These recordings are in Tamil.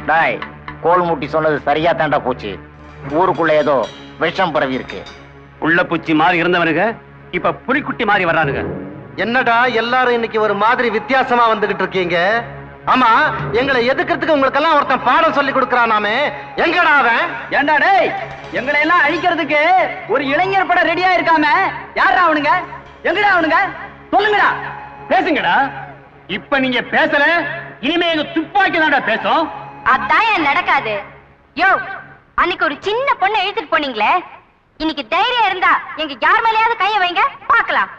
டாய், கோல் முட்டி சொன்னது சரியா தாண்டா போச்சு. ஊருக்குள்ள ஏதோ விஷம் பரவி இருக்கு. உள்ள பூச்சி மாறி இருந்தவனுங்க இப்ப புலிக்குட்டி மாறி வர்றானுங்க. என்னடா எல்லாரும் இன்னைக்கு ஒரு மாதிரி வித்தியாசமா வந்துகிட்டு இருக்கீங்க? ஆமா, எங்களை எதுக்கிறதுக்கு உங்களுக்கெல்லாம் ஒருத்தன் பாடம் சொல்லி கொடுக்கறானாமே, எங்கடா அவன்? ஏண்டா டேய், எங்களை எல்லாம் அழிக்கிறதுக்கு ஒரு இளைஞர் படம் ரெடியா இருக்காம யாரா அவனுங்க? எங்கடா அவனுங்க? சொல்லுங்கடா. பேசுங்கடா. இப்ப நீங்க பேசல, இனிமே எங்க துப்பாக்கி தான்டா பேசும். அதான் ஏன் நடக்காது. யோ, அன்னைக்கு ஒரு சின்ன பொண்ணை இழுத்துட்டு போனீங்களே, இன்னைக்கு தைரியம் இருந்தா எங்க யார் மேலயாவது கைய வைங்க பாக்கலாம்.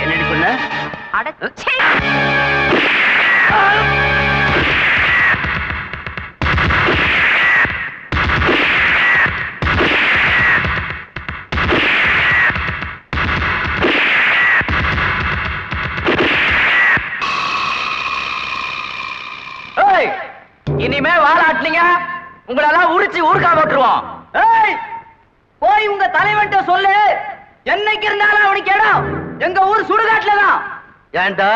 என்னடி பண்ண? அடச்சே. இனிமே வாழாட்டீங்க உங்களெல்லாம் உரிச்சு ஊருக்கா போட்டுருவோம். போய் உங்க தலைவன்ட்ட சொல்லு, என்னைக்கு இருந்தாலும் அவனுக்கு இடம் எங்க ஊர் சுடுகாட்டுல தான். ஏண்டா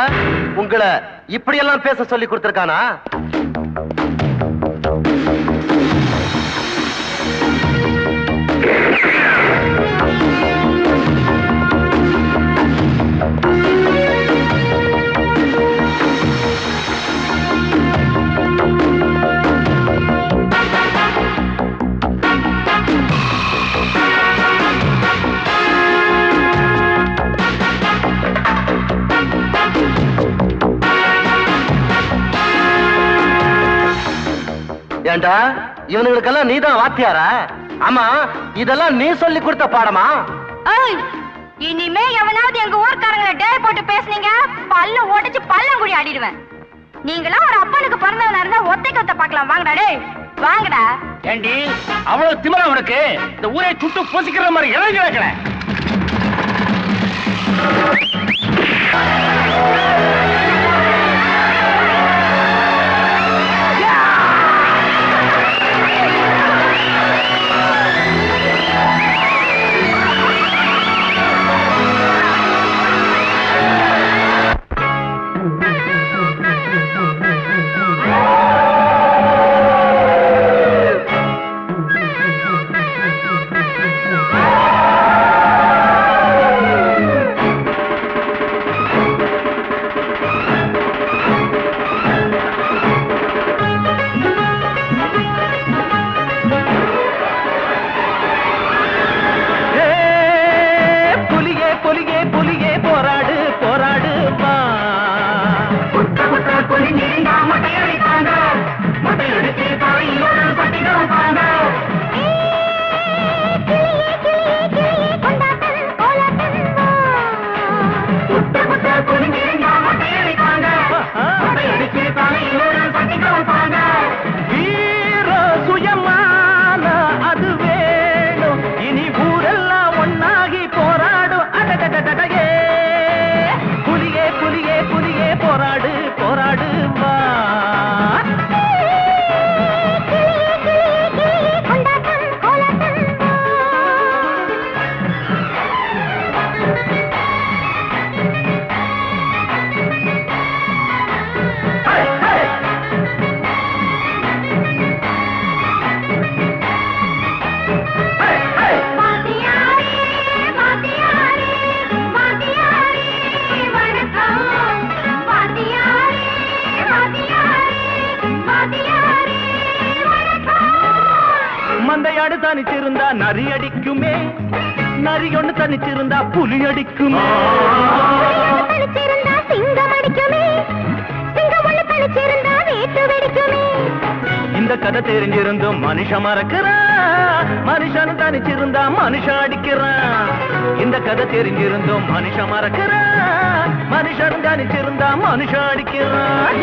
உங்களை இப்படி எல்லாம் பேச சொல்லி கொடுத்திருக்கானா? ஏண்டா இவனுங்களுக்கெல்லாம் நீதான் வாத்தியாரா? ஆமா, இதெல்லாம் நீ சொல்லி கொடுத்த பாடமா? இனிமே எவனாவது எங்க ஊர்க்காரங்களை டே போட்டு பேசுனீங்க, பல்ல ஓடிச்சு பல்லங்குடி ஆடிடுவேன். நீங்களா ஒரு அப்பனுக்கு பிறந்தவனா இருந்தா ஒத்தை கொத்த பாக்கலாம். வாங்கடா டே, வாங்கடா. ஏண்டி அவ்வளவு திமிரா உனக்கு? இந்த ஊரை சுட்டு பொசிக்கிற மாதிரி இறங்கி வைக்கல. மந்தையாடு தனிச்சிருந்தா நரி அடிக்குமே, நரி ஒண்ணு தனிச்சிருந்தா புலி அடிக்குமே, சிங்கம் அடிக்குமே, சிங்கம் ஒண்ணு தனிச்சிருந்தா வீட்டு வெடிக்குமே. இந்த கதை தெரிஞ்சிருந்தும் மனுஷன் மறக்கிறான், மனுஷன் தனிச்சிருந்தா மனுஷன் அடிக்கிறான். இந்த கதை தெரிஞ்சிருந்தும் மனுஷன் மறக்கிறான், மனுஷன் தனிச்சிருந்தா மனுஷன் அடிக்கிறான்.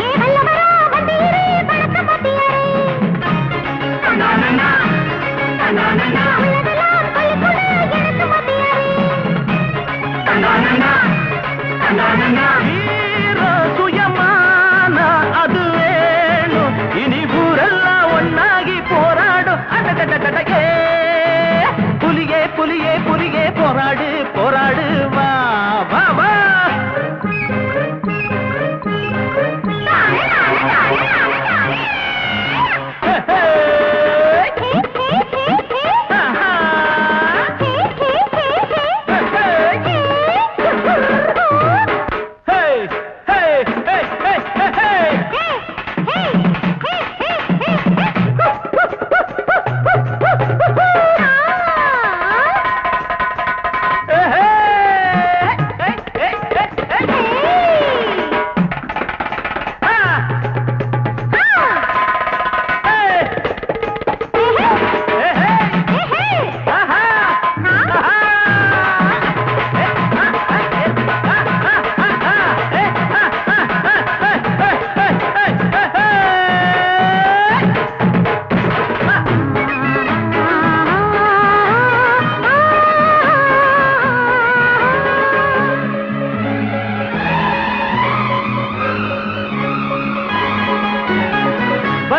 சுயமான அது வேணும், இனி ஊரெல்லாம் ஒன்னாகி போராடும். புலியே புலியே புலியே போராடு போராடு, வா வா வா.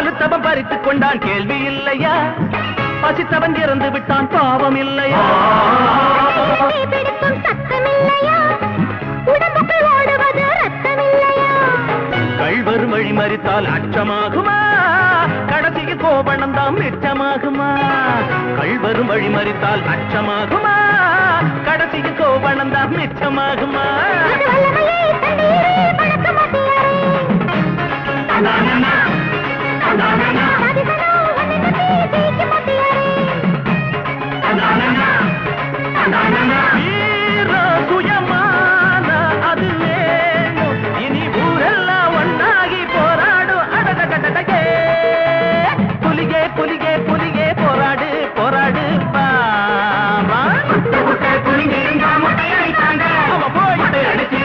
பழுத்தவன் பறித்துக் கொண்டான் கேள்வி இல்லையா, பசித்தவன் இறந்து விட்டான் பாவம் இல்லையா, கள்வர் வழி மறித்தால் அச்சமாகுமா, கடைசியில் கோபணம் தான் மிச்சமாகுமா, கள்வரும் வழி மறித்தால் அச்சமாகுமா, கடைசியில் கோபணம் தான் மிச்சமாகுமா. வீர சுயமான அது வேணும், இனி ஊரெல்லாம் ஒன்னாகி போராடும். அடடடடடே புலிகே புலிகே புலிகே போராடு போராடு பாமா. அவன் போயிட்டு அடிச்சு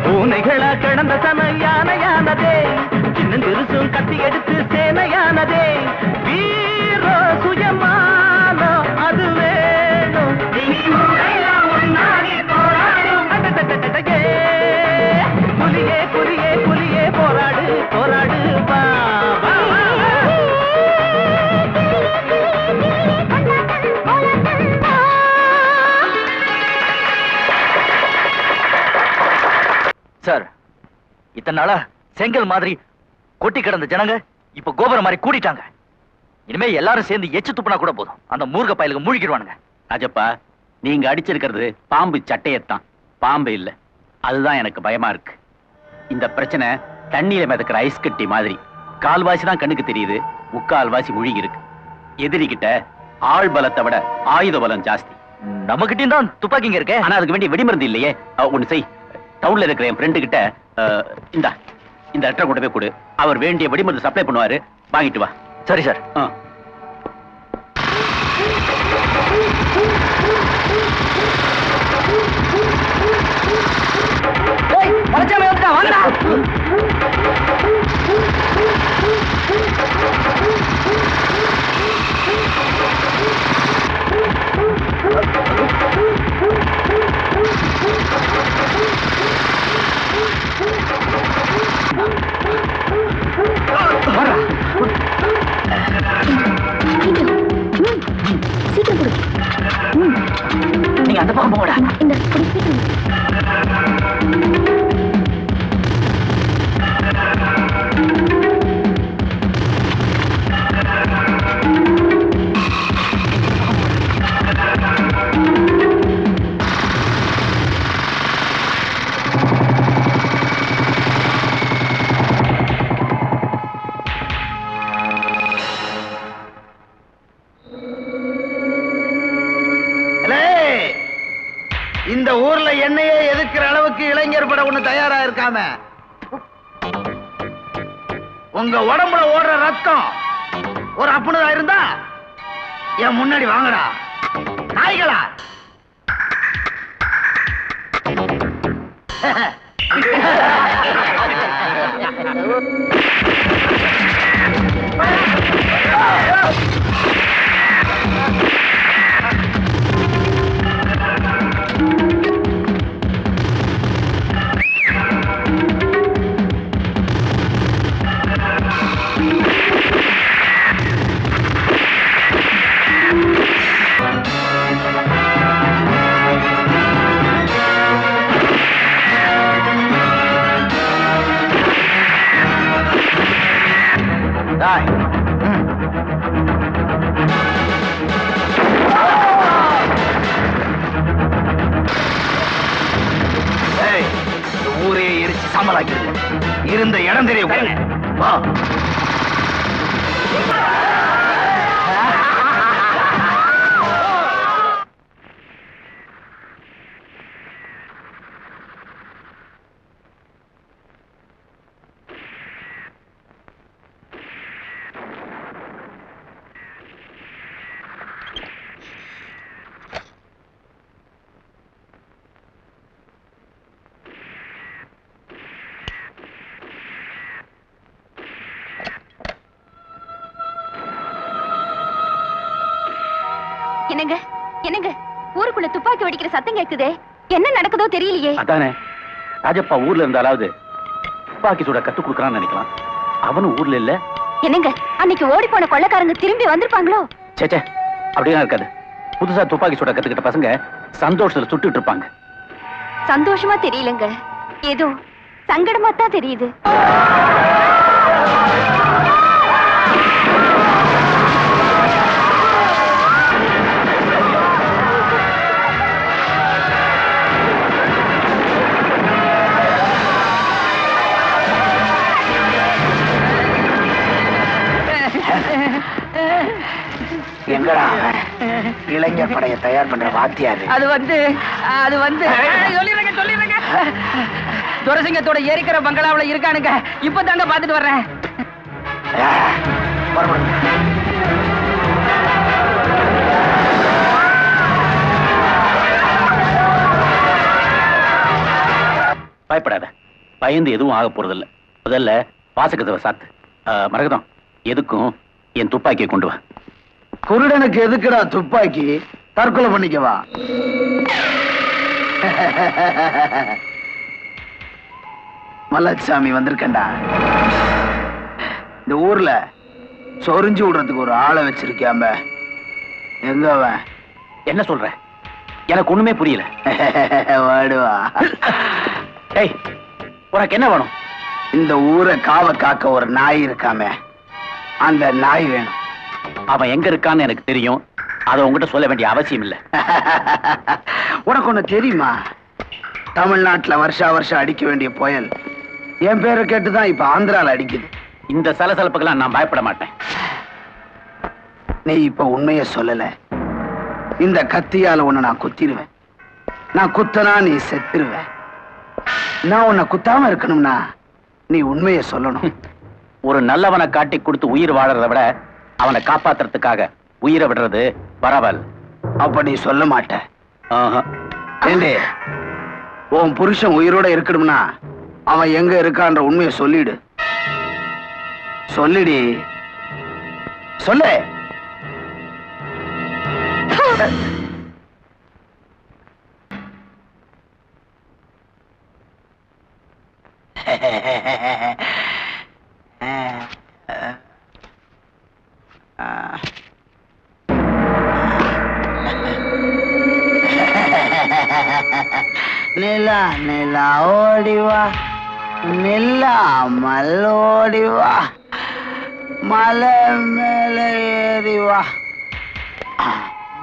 பூனைகளா கிடந்த சமையானதே, சின்னஞ்சிறுசும் கத்தி எடுத்து சேனையானதே, வீர சுயமான அது வேணும், புலியே புலியே புலியே போராடு போராடு வா வா வா. சார், இத்தனை நாளா செங்கல் மாதிரி கொட்டி கிடந்த ஜனங்க இப்ப கோபுரம் மாதிரி கூடிட்டாங்க. இனிமே எல்லாரும் சேர்ந்து எச்சு துப்புனா கூட போதும், அந்த மூர்க்க பயலுக்கு மூழ்கிடுவானுங்க. ராஜப்பா, நீங்க அடிச்சிருக்கிறது பாம்பு சட்டையத்தான், பாம்பு இல்ல. அதுதான் எனக்கு பயமா இருக்கு. இந்த பிரச்சனை தண்ணியில மிதக்கிற ஐஸ் கட்டி மாதிரி, கால்வாசி தான் கண்ணுக்கு தெரியுது, முக்கால்வாசி முழுகி இருக்கு. எதிரிகிட்ட ஆள் பலத்தை விட ஆயுத பலம் ஜாஸ்தி. நம்ம கிட்டயும் தான் துப்பாக்கிங்க இருக்கே, ஆனா அதுக்கு வேண்டிய வெடிமருந்து இல்லையே. ஒண்ணு செய், டவுன்ல இருக்கிற என் ஃப்ரெண்டு கிட்ட இந்த லெட்டர் கொண்டு போய் கொடு, அவர் வேண்டிய வெடிமருந்து சப்ளை பண்ணுவாரு, வாங்கிட்டு வா. சரி சார். நீங்க அந்த பக்கம் போடா. இந்த இந்த ஊர்ல என்னையே எதிர்க்கிற அளவுக்கு இளைஞர் படம் ஒண்ணு தயாரா இருக்காம, உங்க உடம்புல ஓடுற ரத்தம் ஒரு அப்புனதா இருந்தா என் முன்னாடி வாங்கடா நாய்களா. ஊரே எரிச்சு சாம்பலாக்கிடுங்க, இருந்த இடம் தெரியும். வா. என்னங்க என்னங்க ஊருக்குள்ள துப்பாக்கி வெடிக்கிற சத்தம் கேக்குதே, என்ன நடக்குதோ தெரியலையே. அதானே ராஜப்பா ஊர்ல இருந்தாலாவது துப்பாக்கி சூட கத்து கொடுக்கறான்னு நினைக்கலாம். அவனும் ஊர்ல இல்ல. என்னங்க, அன்னைக்கு ஓடி போன கொள்ளைக்காரங்க திரும்பி வந்திருப்பாங்களோ? சேச்சே, அப்படியெல்லாம் இருக்காது. புதுசா துப்பாக்கி சூட கத்துக்கிட்ட பசங்க சந்தோஷத்துல சுட்டுட்டு இருப்பாங்க. சந்தோஷமா தெரியலங்க, ஏதோ சங்கடமா தான் தெரியுது. எங்கடா இளைஞர் படையை தயார் பண்ற வாத்தியாரு? அது வந்து சொல்லிடுறேங்க. துரசிங்கத்தோட எரிக்கிற பங்களாவுல இருக்கானுங்க. இப்ப தாங்க பாத்துட்டு வர்றேன். பயப்படாத, பயந்து எதுவும் ஆக போறதில்ல. முதல்ல வாசகத்தை சாத்து. மரகதம், எதுக்கும் என் துப்பாக்கியை கொண்டு வா. குருடனுக்கு எதுக்குடா துப்பாக்கி? தற்கொலை பண்ணிக்கவா? மல்லசாமி வந்திருக்கண்டா. இந்த ஊர்ல சொரிஞ்சு விடுறதுக்கு ஒரு ஆளை வச்சிருக்கியாம, எங்க அவன்? என்ன சொல்ற? எனக்கு ஒண்ணுமே புரியல. வாடுவா. டேய், உனக்கு என்ன வேணும்? இந்த ஊரை காவ காக்க ஒரு நாய் இருக்காம, அந்த நாய் வேணும். அவன் எங்க இருக்கான்னு எனக்கு தெரியும். அதை உங்ககிட்ட சொல்ல வேண்டிய அவசியம் இல்ல. உனக்கு ஒண்ணு தெரியுமா? தமிழ்நாட்டுல வருஷா வருஷம் அடிக்க வேண்டிய புயல் என் பேரை கேட்டுதான் இப்ப ஆந்திரால அடிக்குது. இந்த சலசலப்புக்கெல்லாம் நான் பயப்பட மாட்டேன். நீ இப்ப உண்மைய சொல்லல, இந்த கத்தியால உன்னை நான் குத்திடுவேன். நான் குத்தனா நீ செத்துருவ. நான் உன்னை குத்தாம இருக்கணும்னா நீ உண்மைய சொல்லணும். ஒரு நல்லவனை காட்டி கொடுத்து உயிர் வாழறத விட அவனை காப்பாத்துறதுக்காக உயிரை விடுறது பரவாயில்ல. அப்ப நீ சொல்ல மாட்ட. ஆஹா. ஏண்டே, உன் புருஷன் உயிரோட இருக்கணும்னா அவன் எங்க இருக்கான்ற உண்மையை சொல்லிடு. சொல்லிடி, சொல்லு. நிலா நிலா ஓடிவா, நிலா மல்லோடிவா, மலை மேல ஏறிவா,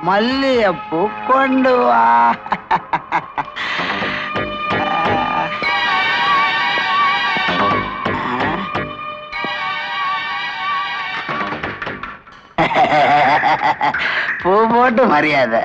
மல்லிகைப்பூ கொண்டு வா. பூ போட்டு மரியாதை.